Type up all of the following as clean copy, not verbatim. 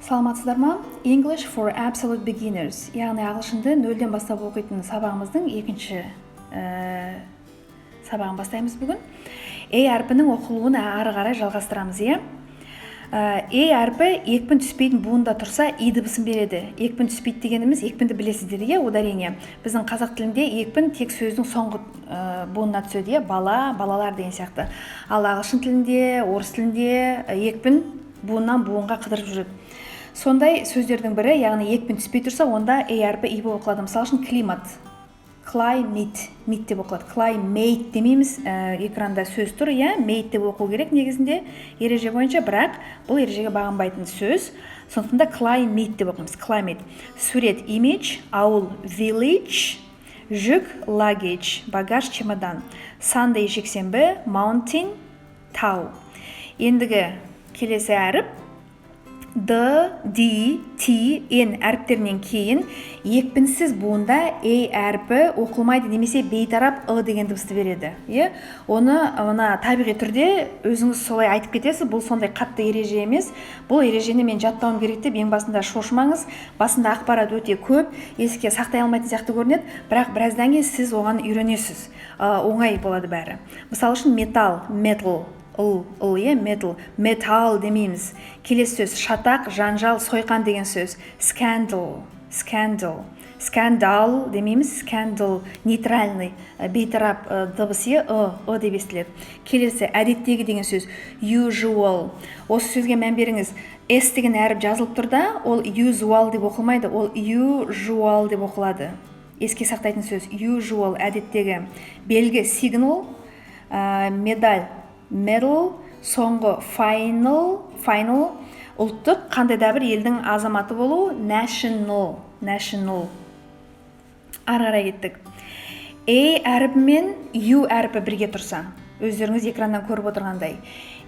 Саламатсыздар ма? English for Absolute Beginners, яғни ағылшынды нөлден бастап оқитын сабағымыздың екінші сабағын бастаймыз бүгін. әрпінің оқылуын ары қарай жалғастырамыз, иә? әрпі екпін түспейтін буында тұрса, дыбысын береді. Екпін түспейді дегеніміз, екпінді білесіздер, иә, ударение. Біздің қазақ тілінде екпін тек сөздің соңғы буынына түседі, бала, балалар деген сияқты. Ал ағылшын тілінде, орыс тілінде екпін буыннан буынға қыдырып жүреді. Сондай сөздердің бірі, яғни екпін түспей тұрса, онда әрпі болып оқылады. Мысалы үшін климат, climate, мит деп оқылады. Climate демейміз, экранда сөз тұр, иә, mate деп оқу керек негізінде ереже бойынша, бірақ бұл ережеге бағынбайтын сөз. Сондықтан да climate деп оқимыз, climate. Сурет, image, ауыл, village, жүк, luggage, багаж, чемодан. Sunday, жексенбі, mountain, тау. Ендігі келесі әріп D, D, T, N әріптерінен кейін екпінсіз буында әрпі оқылмайды, немесе бейтарап деген дыбысты береді. Оны табиғи түрде өзіңіз солай айтып кетесіз. Бұл сондай қатты ереже емес. Бұл ережені мен жаттауым керек деп ең басында шошымаңыз. Басында ақпарат өте көп, еске сақтай алмайтын сияқты көрінеді, бірақ біраздан кейін сіз оған үйренесіз. Оңай болады бәрі. Мысалы үшін металл, metal, металл демейміз. Келесі сөз шатақ, жанжал, сойқан деген сөз. Scandal, скандал демейміз. Scandal, нейтральный, бейтарап дыбысы деп естіледі. Келесі әдеттегі деген сөз. Usual. Осы сөзге мән беріңіз. S деген әріп жазылып тұрда, ол usual деп оқылмайды, ол usual деп оқылады. Еске сақтайтын сөз. Usual, әдеттегі. Белгі, signal, медаль, medal, соңғы final, ұлттық, қандай да бір елдің азаматы болу, national. Ары қарай кеттік. әріпі мен әрпі бірге тұрса, өздеріңіз экраннан көріп отырғандай.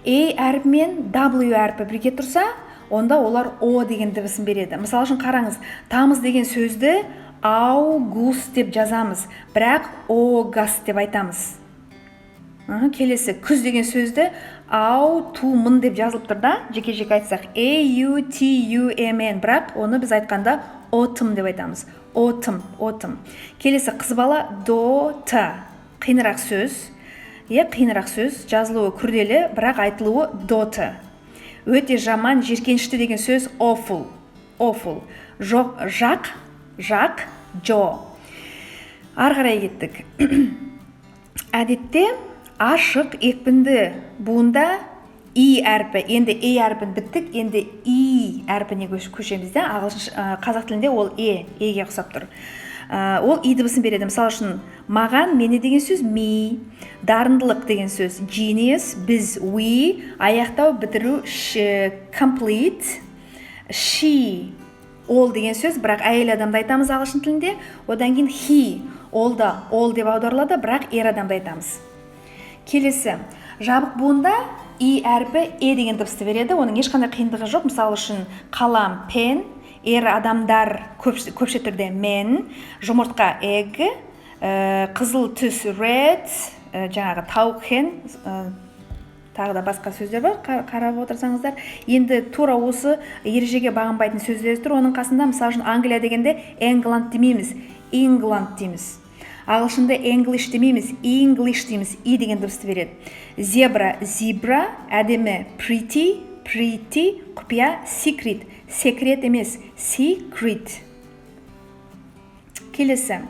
әріпі мен әрпі бірге тұрса, онда олар O деген дыбысын береді. Мысалы үшін қараңыз, тамыз деген сөзді аугуст деп жазамыз, бірақ огас деп айтамыз. Келесі, күз деген сөзді аутумын деп жазылып тұр да, жеке-жеке айтсақ, autumn, бірақ оны біз айтқанда autumn деп айтамыз. Autumn. Келесі, қыз бала daughter, қиынырақ сөз, жазылуы күрделі, бірақ айтылуы daughter. Өте жаман, жеркенішті деген сөз awful. Жақ, Joe. Ары қарай кеттік. Әдетте ашық екпінді буында әрпі, енді әрпін біттік, енді әрпіне көшеміз де, қазақ тілінде ол еге ұқсап тұр. Ол дыбысын береді. Мысалы үшін маған, мені деген сөз me, дарындылық деген сөз genius, біз we, аяқтау, бітіру complete, she, ол деген сөз, бірақ әйел адамды айтамыз ағылшын тілінде, одан кейін he, ол деп аударылады, бірақ адамды айтамыз. Келесі, жабық буында әрпі деген дыбысты береді, оның ешқандай қиындығы жоқ. Мысалы үшін қалам, pen, адамдар көпше түрде men, жұмыртқа egg, қызыл түс red, жаңағы тауық hen, тағы да басқа сөздер бар, қарап отырсаңыздар. Енді тура осы ережеге бағынбайтын сөздер тұр. Оның қасында, мысалы үшін Англия дегенде England демейміз, England дейміз. Ағылшында English демейміз, English дейміз, деген дыбысты береді. Зебра, әдемі, pretty, құпия, secret емес, secret. Келесі.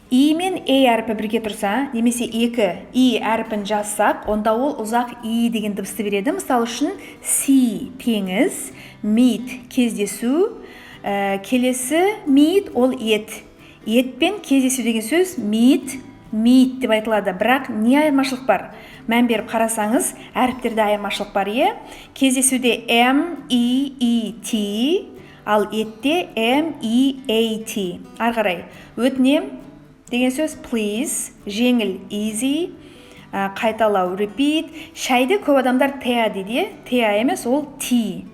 Мен әрпі бірге тұрса, немесе екі әрпін жазсақ, онда ол ұзақ деген дыбысты береді. Мысалы үшін see, теңіз, meet, кездесу, келесі meet, ол Етпен кездесу деген сөз meet деп айтылады. Бірақ не айырмашылық бар? Мән беріп қарасаңыз, әріптерде айырмашылық бар, Кездесуде meet, ал етте meat. Ары қарай. Өтінем деген сөз please, жеңіл easy, қайталау repeat. Шайды көп адамдар tea дейді, tea емес, ол tea.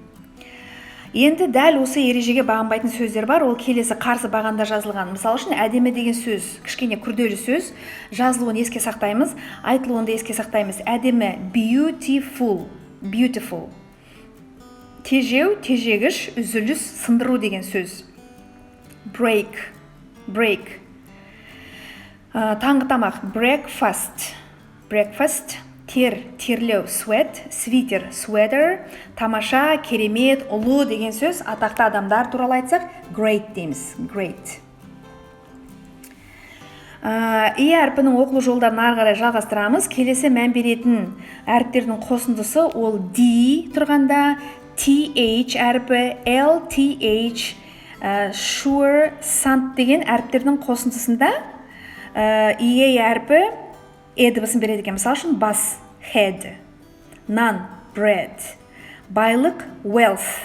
Енді дәл осы ережеге бағынбайтын сөздер бар, ол келесі қарсы бағанда жазылған. Мысалы үшін әдемі деген сөз, кішкене күрделі сөз, жазылуын еске сақтаймыз, айтылуын да еске сақтаймыз. Әдемі beautiful, beautiful. Тежеу, тежегіш, үзіліс, сындыру деген сөз. Break, break. Таңғы тамақ breakfast, breakfast. Терлеу sweat, свитер sweater, тамаша, керемет, ұлы деген сөз. Атақты адамдар туралы айтсақ great дейміз, great. И әрпінің оқылу жолдарын ары қарай жалғастырамыз. Келесі мән беретін әріптердің қосындысы ол D тұрғанда TH әрпі, LTH, sure, sant деген әріптердің қосындысында EA әрпі дыбысын береді екен. Мысалы үшін бас, head, none, bread, байлық, wealth,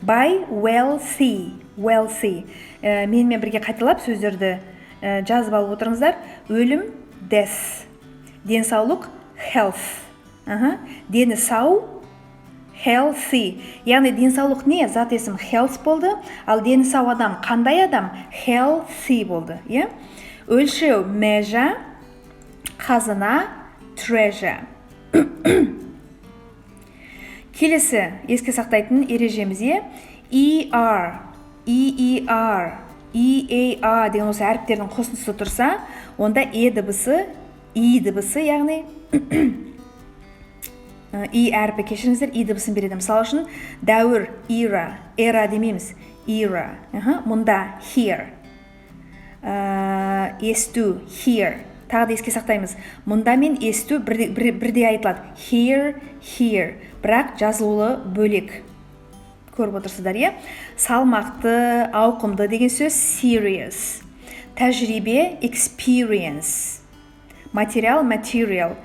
buy, wealthy, wealthy. Менімен бірге қайталап сөздерді жазып алып отырыңыздар. Өлім, death, денсаулық, health, дені сау, healthy. Яғни денсаулық не? Зат есім health болды, ал дені сау адам қандай адам? Healthy болды. Өлшеу, measure, қазына, treasure. Келесі еске сақтайтын ережемізде ER, EER, EAR деген осы әріптердің қосындысы тұрса, онда дыбысы, дыбысы, яғни әрпі, кешіріңіздер, дыбысын береді. Мысалы үшін дәуір, era демейміз, era. Мұнда here, есту, hear. Тағы да еске сақтаймыз. Мұнда мен есту бірде айтылады. Here. Бірақ жазылуы бөлек. Көріп отырсыздар, Салмақты, ауқымды деген сөз serious. Тәжірибе experience. Материал material.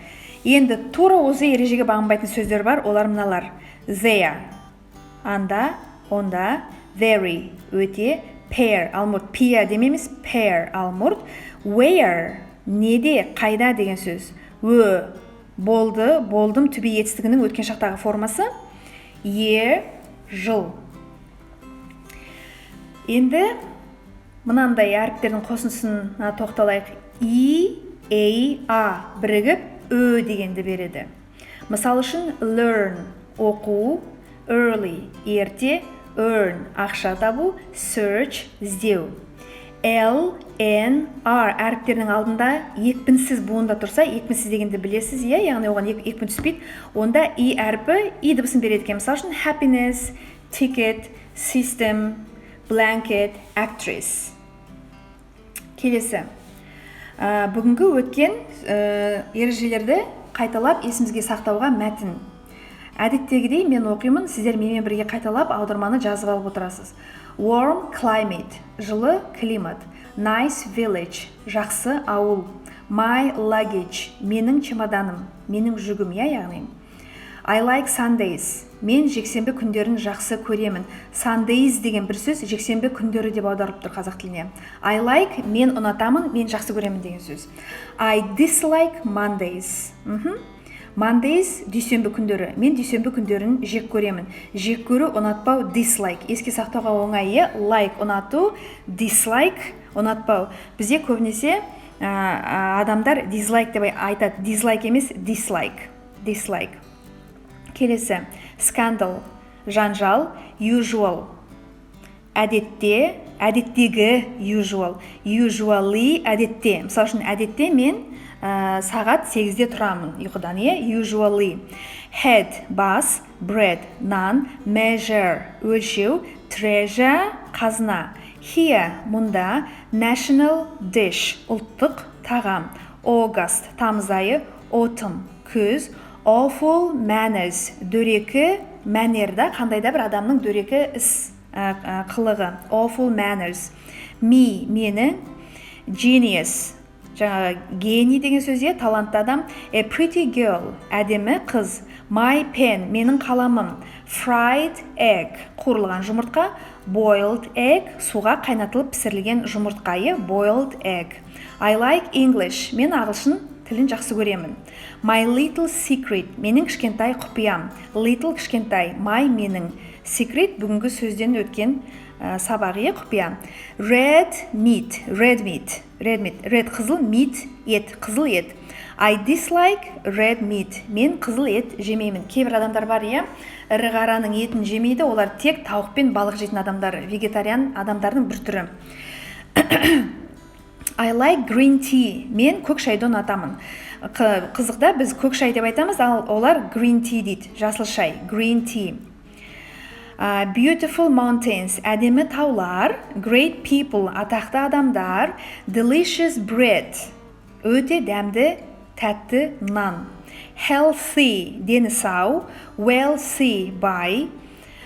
Енді тура осы ережеге бағынбайтын сөздер бар. Олар мыналар. There. Анда, онда, very. Өте, pair. Алмұрт. Pia демейміз. Pair. Алмұрт. Where. Неде, қайда деген сөз. Болды, болдым, түбе етістігінің өткен шақтағы формасы. Year, жыл. Енді мынандай әріптердің қосындысына тоқталайық. A, бірігіп, дегенді береді. Мысалы үшін learn, оқу, early, ерте, earn, ақша табу, search, іздеу. L, N, R әріптерінің алдында екпінсіз буында тұрса, екпінсіз дегенді білесіз, яғни оған екпін түспейді. Онда әрпі дыбысын береді екен. Мысалы үшін happiness, ticket, system, blanket, actress. Келесі. Бүгінгі өткен ережелерді қайталап есімізге сақтауға мәтін. Әдеттегідей мен оқимын, сіздер менімен бірге қайталап аударманы жазып алып отырасыз. Warm climate, жылы климат. Nice village, жақсы ауыл. My luggage, менің чемоданым, менің жүгім, яғни. I like Sundays, мен жексенбі күндерін жақсы көремін. Sundays деген бір сөз жексенбі күндері деп аударып тұр қазақ тіліне. I like, мен ұнатамын, мен жақсы көремін деген сөз. I dislike Mondays. Mondays дүйсенбі күндері. Мен дүйсенбі күндерін жек көремін. Жек көру, ұнатпау, dislike. Еске сақтауға оңайы, like ұнату, dislike ұнатпау. Бізде көбінесе адамдар dislike деп айтады. Dislike емес, dislike. Dislike. Келесі. Scandal, жанжал, usual. Әдетте, әдеттегі usual. Usually, әдетте. Мысалы үшін әдетте мен сағат 8-де тұрамын ұйқыдан, usually. Head, бас, bread, нан, measure, өлшеу, treasure, қазына. Here, мұнда, national dish, ұлттық тағам. August, тамыз айы, autumn, күз. Awful manners, дөрекі мәнерді, қандайда бір адамның дөрекі іс қылығы. Awful manners. Me, мені. Genius, жаңағы гений деген сөзде талантты адам. A pretty girl, әдемі қыз. My pen, менің қаламым. Fried egg, қуырылған жұмыртқа. Boiled egg, суға қайнатылып пісірілген жұмыртқа. Boiled egg. I like English, мен ағылшын тілін жақсы көремін. My little secret, менің кішкентай құпиям. Little кішкентай, my менің. secret бүгінгі сөзден өткен сабақ құпия. Red meat, red қызыл, meat ет, қызыл ет. I dislike red meat. Мен қызыл ет жемеймін. Кейбір адамдар бар, ірі қараның етін жемейді, олар тек тауық пен балық жейтін адамдар, вегетариан адамдардың бір түрі. I like green tea. Мен көк шайды ұнатамын. Қызықта біз көк шай деп айтамыз, ал олар green tea дейді, жасыл шай, green tea. Beautiful mountains, әдемі таулар. Great people, атақты адамдар. Delicious bread, өте дәмді, тәтті нан. Healthy, дені сау. Wealthy, бай.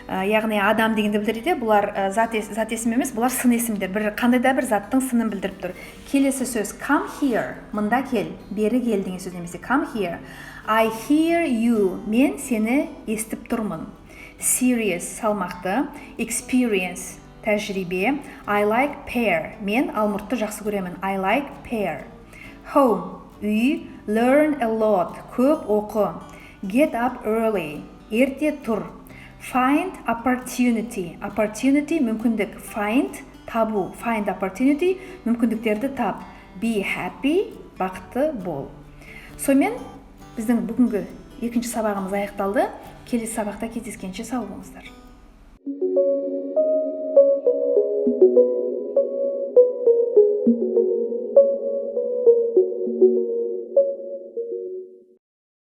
Яғни адам дегенді білдіреді, бұлар зат есім емес, бұлар сын есімдер. Қандай да бір заттың сынын білдіріп тұр. Келесі сөз come here, мында кел, бері кел деген сөз немесе come here. I hear you, мен сені естіп тұрмын. Serious, салмақты. Experience, тәжірибе. I like pear, мен алмұртты жақсы көремін. I like pear. Home, үй. Learn a lot, көп оқы. Get up early, ерте тұр. Find opportunity, мүмкіндік. Find, табу. Find opportunity, мүмкіндіктерді тап. Be happy, бақытты бол. Сонымен біздің бүгінгі екінші сабағымыз аяқталды. Келесі сабақта кездескенше сау болыңыздар.